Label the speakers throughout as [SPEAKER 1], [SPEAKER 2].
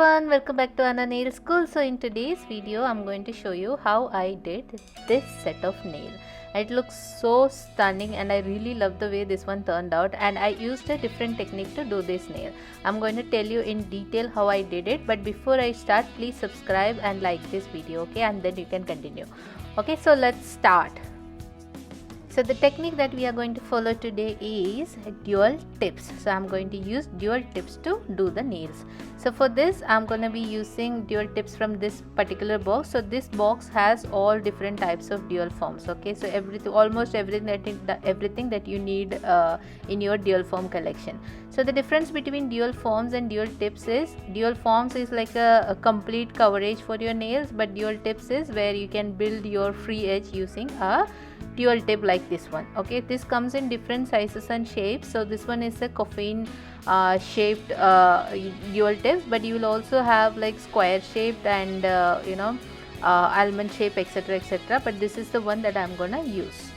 [SPEAKER 1] everyone, welcome back to Anna Nail School. So in today's video I'm going to show you how I did this set of nail. It looks so stunning and I really love the way this one turned out, and I used a different technique to do this nail. I'm going to tell you in detail how I did it, but before I start, please subscribe and like this video, okay, and then you can continue. Okay, so let's start. So the technique that we are going to follow today is dual tips. So I'm going to use dual tips to do the nails. So for this I'm going to be using dual tips from this particular box. So this box has all different types of dual forms. Okay, so almost everything that you need in your dual form collection. So the difference between dual forms and dual tips is dual forms is like a complete coverage for your nails, but dual tips is where you can build your free edge using a dual tip like this one. Okay, this comes in different sizes and shapes. So this one is a coffin shaped dual tips, but you will also have like square shaped and almond shape, etc., but this is the one that I'm gonna use.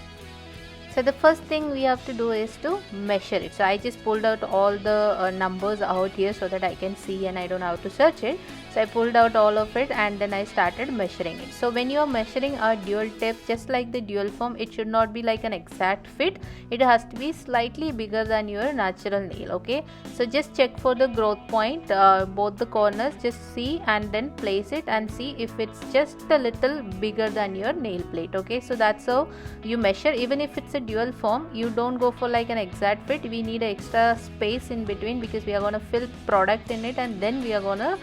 [SPEAKER 1] So the first thing we have to do is to measure it. So I just pulled out all the numbers out here so that I can see and I don't have to search it. So I pulled out all of it and then I started measuring it. So when you are measuring a dual tip, just like the dual form, it should not be like an exact fit. It has to be slightly bigger than your natural nail. Okay, so just check for the growth point, both the corners, just see and then place it and see if it's just a little bigger than your nail plate. Okay, so that's how you measure. Even if it's a dual form, you don't go for like an exact fit. We need extra space in between because we are going to fill product in it and then we are going to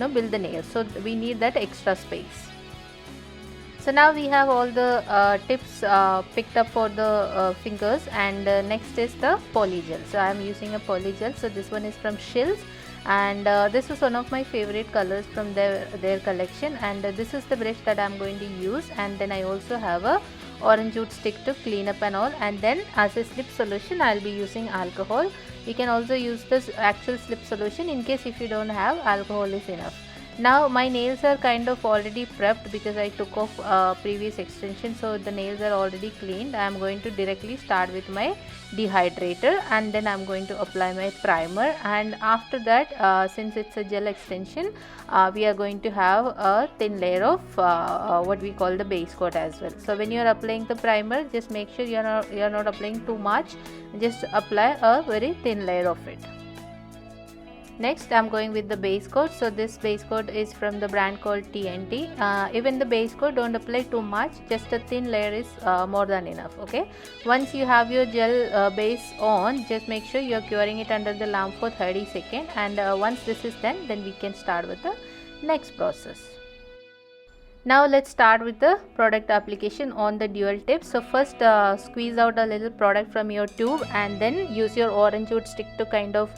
[SPEAKER 1] build the nail. So we need that extra space. So now we have all the tips picked up for the fingers, and next is the polygel. So I am using a polygel. So this one is from Shills, and this is one of my favorite colors from their collection, and this is the brush that I am going to use. And then I also have a orange wood stick to clean up and all, and then as a slip solution I'll be using alcohol. You can also use this actual slip solution. In case if you don't have, alcohol is enough. Now my nails are kind of already prepped because I took off previous extension, so the nails are already cleaned. I am going to directly start with my dehydrator and then I am going to apply my primer, and after that since it's a gel extension, we are going to have a thin layer of what we call the base coat as well. So when you are applying the primer, just make sure you are not applying too much, just apply a very thin layer of it. Next I'm going with the base coat. So this base coat is from the brand called TNT. Even the base coat, don't apply too much, just a thin layer is more than enough. Okay, once you have your gel base on, just make sure you are curing it under the lamp for 30 seconds, and once this is done, then we can start with the next process. Now let's start with the product application on the dual tip. So first squeeze out a little product from your tube and then use your orange wood stick to kind of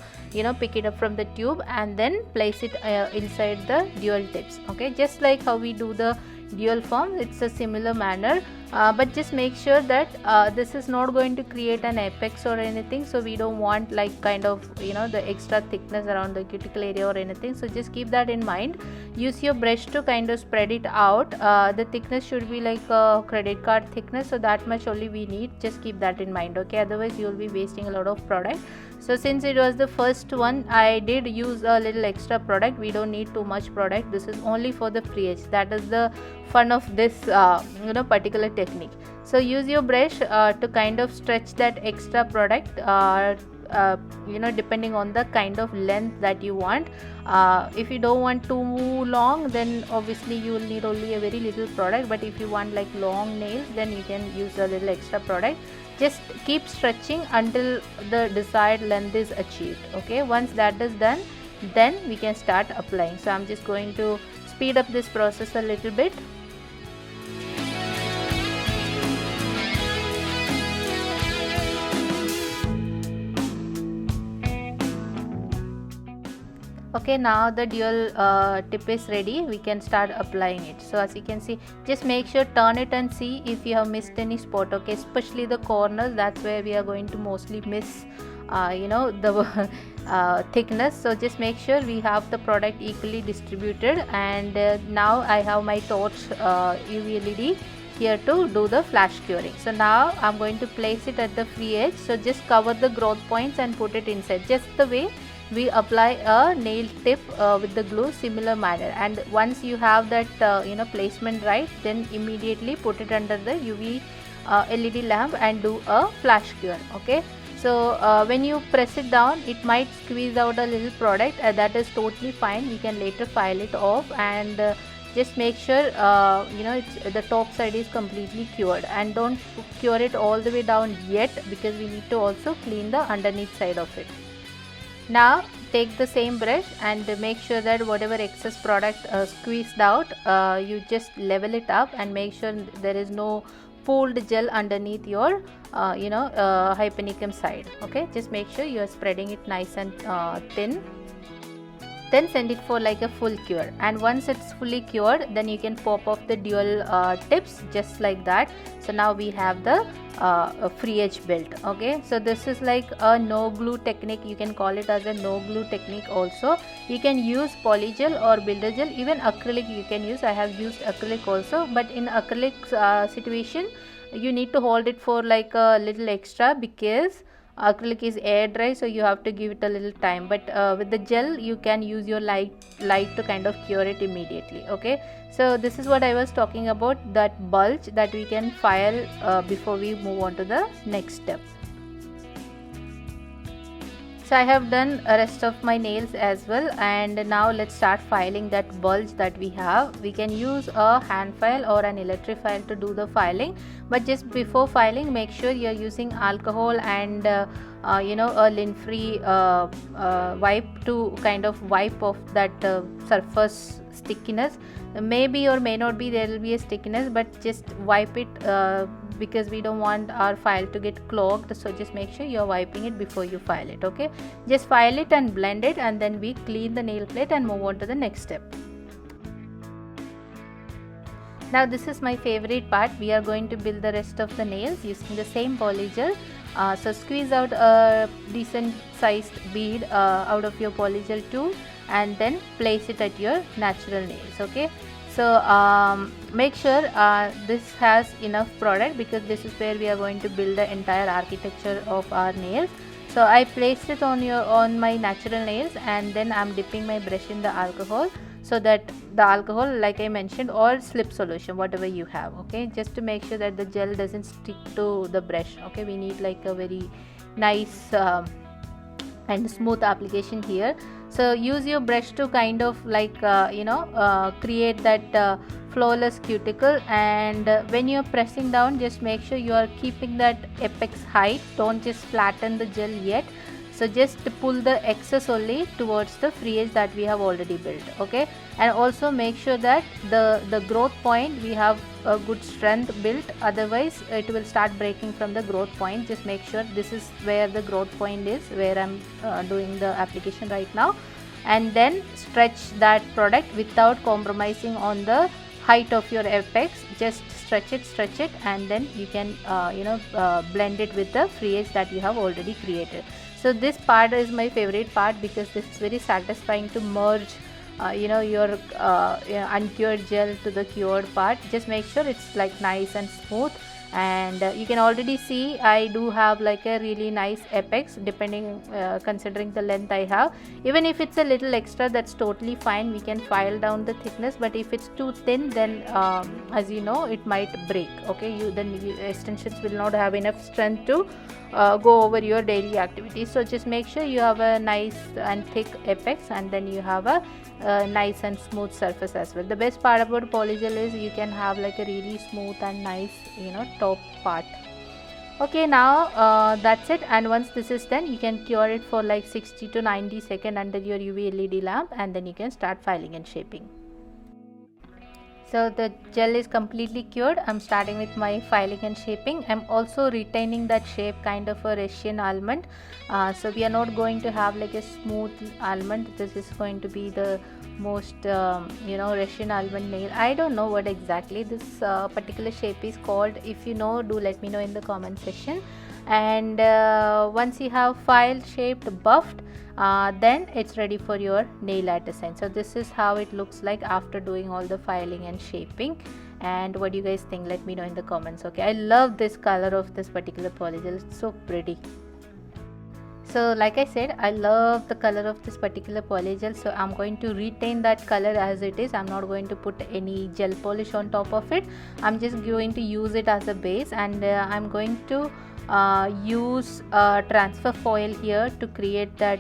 [SPEAKER 1] pick it up from the tube and then place it inside the dual tips. Okay, just like how we do the dual form, it's a similar manner, but just make sure that this is not going to create an apex or anything. So we don't want like kind of the extra thickness around the cuticle area or anything. So just keep that in mind. Use your brush to kind of spread it out. The thickness should be like a credit card thickness, so that much only we need. Just keep that in mind. Okay, otherwise you will be wasting a lot of product. So since it was the first one, I did use a little extra product. We don't need too much product. This is only for the free edge. That is the fun of this particular technique. So use your brush to kind of stretch that extra product depending on the kind of length that you want. If you don't want too long, then obviously you will need only a very little product, but if you want like long nails, then you can use a little extra product. Just keep stretching until the desired length is achieved. Okay, once that is done, then we can start applying. So I'm just going to speed up this process a little bit. Okay, now the dual tip is ready. We can start applying it. So as you can see, just make sure turn it and see if you have missed any spot. Okay, especially the corners, that's where we are going to mostly miss the thickness. So just make sure we have the product equally distributed, and now I have my torch UV LED here to do the flash curing. So now I'm going to place it at the free edge. So just cover the growth points and put it inside, just the way we apply a nail tip with the glue similar manner, and once you have that placement right, then immediately put it under the UV LED lamp and do a flash cure. Okay, so when you press it down, it might squeeze out a little product, that is totally fine. We can later file it off, and just make sure the top side is completely cured, and don't cure it all the way down yet, because we need to also clean the underneath side of it. Now take the same brush and make sure that whatever excess product squeezed out, you just level it up and make sure there is no pooled gel underneath your hypenicum side. Okay, just make sure you are spreading it nice and thin. Then send it for like a full cure, and once it's fully cured, then you can pop off the dual tips just like that. So now we have the free edge built. Okay, so this is like a no glue technique. You can call it as a no glue technique also. You can use polygel or builder gel, even acrylic you can use. I have used acrylic also, but in acrylic situation you need to hold it for like a little extra, because acrylic is air dry, so you have to give it a little time. But with the gel you can use your light to kind of cure it immediately. Okay, so this is what I was talking about, that bulge that we can file before we move on to the next step. So I have done a rest of my nails as well, and now let's start filing that bulge that we have. We can use a hand file or an electric file to do the filing, but just before filing, make sure you are using alcohol and a lint free wipe to kind of wipe off that surface stickiness. Maybe or may not be there will be a stickiness, but just wipe it because we don't want our file to get clogged. So just make sure you are wiping it before you file it. Okay, just file it and blend it, and then we clean the nail plate and move on to the next step. Now this is my favorite part. We are going to build the rest of the nails using the same polygel. So squeeze out a decent sized bead out of your polygel tube, and then place it at your natural nails. Okay, so make sure this has enough product, because this is where we are going to build the entire architecture of our nails. So I placed it on my natural nails, and then I'm dipping my brush in the alcohol, so that the alcohol, like I mentioned, or slip solution, whatever you have. Okay, just to make sure that the gel doesn't stick to the brush. Okay, we need like a very nice and smooth application here. So use your brush to kind of like create that flawless cuticle, and when you're pressing down, just make sure you are keeping that apex height. Don't just flatten the gel yet. So just pull the excess only towards the free edge that we have already built. Okay, and also make sure that the growth point, we have a good strength built, otherwise it will start breaking from the growth point. Just make sure this is where the growth point is, where I'm doing the application right now, and then stretch that product without compromising on the height of your apex. Just stretch it, and then you can blend it with the free edge that you have already created. So this part is my favorite part, because this is very satisfying to merge your uncured gel to the cured part. Just make sure it's like nice and smooth, and you can already see I do have like a really nice apex, depending considering the length I have. Even if it's a little extra, that's totally fine. We can file down the thickness, but if it's too thin, then as you know, it might break. Okay, extensions will not have enough strength to go over your daily activities. So just make sure you have a nice and thick apex, and then you have a nice and smooth surface as well. The best part about polygel is you can have like a really smooth and nice top part. Okay, now that's it, and once this is done, you can cure it for like 60 to 90 seconds under your UV LED lamp, and then you can start filing and shaping. So the gel is completely cured. I'm starting with my filing and shaping. I'm also retaining that shape, kind of a Russian almond. So we are not going to have like a smooth almond. This is going to be the most Russian almond nail. I don't know what exactly this particular shape is called. If you know, do let me know in the comment section. And once you have filed, shaped, buffed, then it's ready for your nail art design. So this is how it looks like after doing all the filing and shaping. And what do you guys think? Let me know in the comments. Okay, I love this color of this particular polygel. It's so pretty. So like I said, I love the color of this particular polygel, so I'm going to retain that color as it is. I'm not going to put any gel polish on top of it. I'm just going to use it as a base, and I'm going to use transfer foil here to create that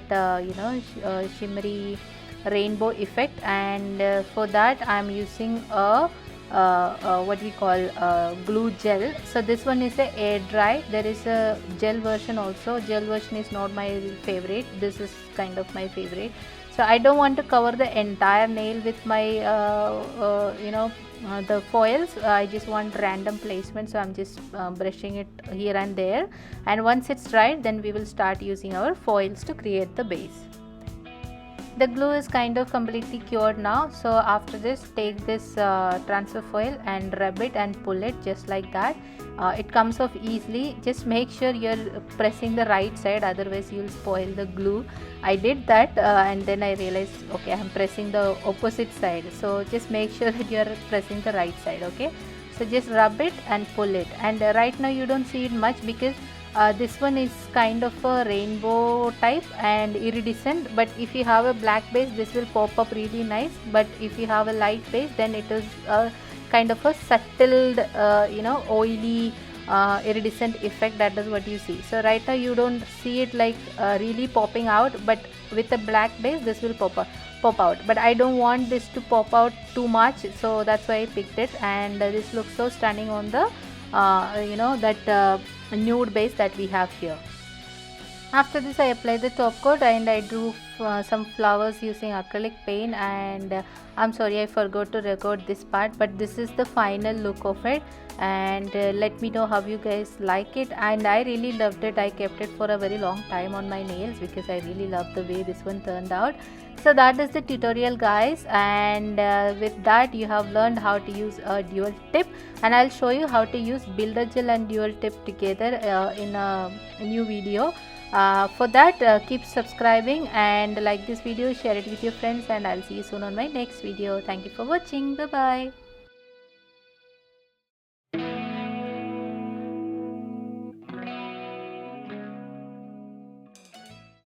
[SPEAKER 1] shimmery rainbow effect. And for that I'm using a what we call glue gel. So this one is a air dry. There is a gel version also. Gel version is not my favorite. This is kind of my favorite. So I don't want to cover the entire nail with my the foils. I just want random placement, so I'm just brushing it here and there, and once it's dried, then we will start using our foils to create the base. The glue is kind of completely cured now, so after this, take this transfer foil and rub it and pull it just like that. It comes off easily. Just make sure you're pressing the right side, otherwise you'll spoil the glue. I did that and then I realized, okay, I'm pressing the opposite side, so just make sure that you're pressing the right side. Okay, so just rub it and pull it, and right now you don't see it much because this one is kind of a rainbow type and iridescent, but if you have a black base, this will pop up really nice. But if you have a light base, then it is a kind of a settled oily iridescent effect. That is what you see. So right now you don't see it like really popping out, but with a black base this will pop out. But I don't want this to pop out too much, so that's why I picked it, and this looks so stunning on the nude base that we have here. After this, I applied the top coat and I drew some flowers using acrylic paint, and I'm sorry I forgot to record this part, but this is the final look of it. And let me know how you guys like it. And I really loved it. I kept it for a very long time on my nails because I really love the way this one turned out. So that is the tutorial, guys, and with that you have learned how to use a dual tip, and I'll show you how to use builder gel and dual tip together in a new video. For that, keep subscribing and like this video, share it with your friends, and I'll see you soon on my next video. Thank you for watching. Bye bye.